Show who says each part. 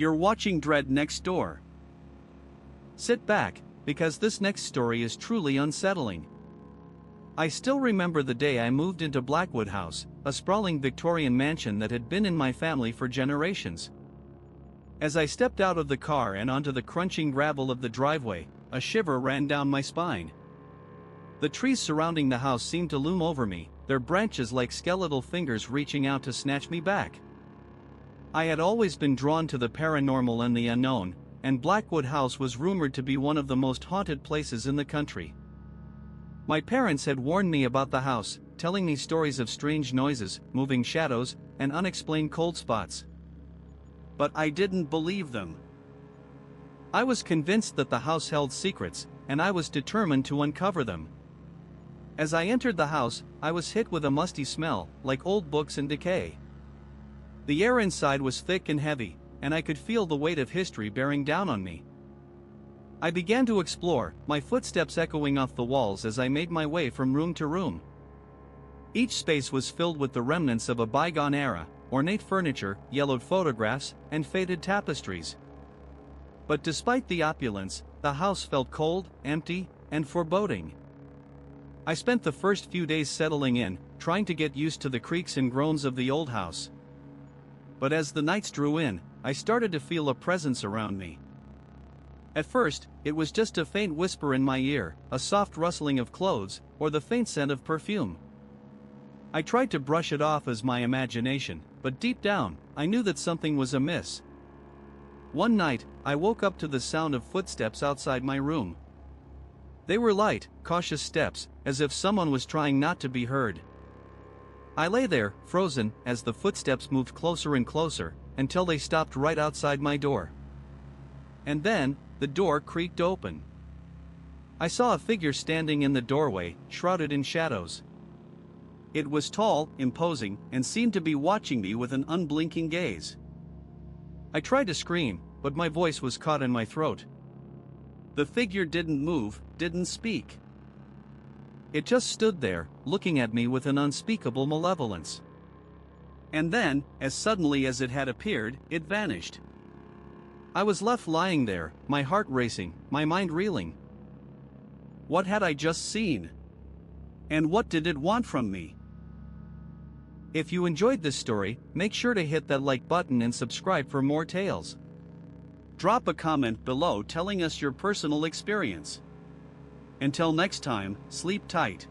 Speaker 1: You're watching Dread Next Door. Sit back, because this next story is truly unsettling. I still remember the day I moved into Blackwood House, a sprawling Victorian mansion that had been in my family for generations. As I stepped out of the car and onto the crunching gravel of the driveway, a shiver ran down my spine. The trees surrounding the house seemed to loom over me, their branches like skeletal fingers reaching out to snatch me back. I had always been drawn to the paranormal and the unknown, and Blackwood House was rumored to be one of the most haunted places in the country. My parents had warned me about the house, telling me stories of strange noises, moving shadows, and unexplained cold spots. But I didn't believe them. I was convinced that the house held secrets, and I was determined to uncover them. As I entered the house, I was hit with a musty smell, like old books in decay. The air inside was thick and heavy, and I could feel the weight of history bearing down on me. I began to explore, my footsteps echoing off the walls as I made my way from room to room. Each space was filled with the remnants of a bygone era, ornate furniture, yellowed photographs, and faded tapestries. But despite the opulence, the house felt cold, empty, and foreboding. I spent the first few days settling in, trying to get used to the creaks and groans of the old house. But as the nights drew in, I started to feel a presence around me. At first, it was just a faint whisper in my ear, a soft rustling of clothes, or the faint scent of perfume. I tried to brush it off as my imagination, but deep down, I knew that something was amiss. One night, I woke up to the sound of footsteps outside my room. They were light, cautious steps, as if someone was trying not to be heard. I lay there, frozen, as the footsteps moved closer and closer, until they stopped right outside my door. And then, the door creaked open. I saw a figure standing in the doorway, shrouded in shadows. It was tall, imposing, and seemed to be watching me with an unblinking gaze. I tried to scream, but my voice was caught in my throat. The figure didn't move, didn't speak. It just stood there, looking at me with an unspeakable malevolence. And then, as suddenly as it had appeared, it vanished. I was left lying there, my heart racing, my mind reeling. What had I just seen? And what did it want from me? If you enjoyed this story, make sure to hit that like button and subscribe for more tales. Drop a comment below telling us your personal experience. Until next time, sleep tight.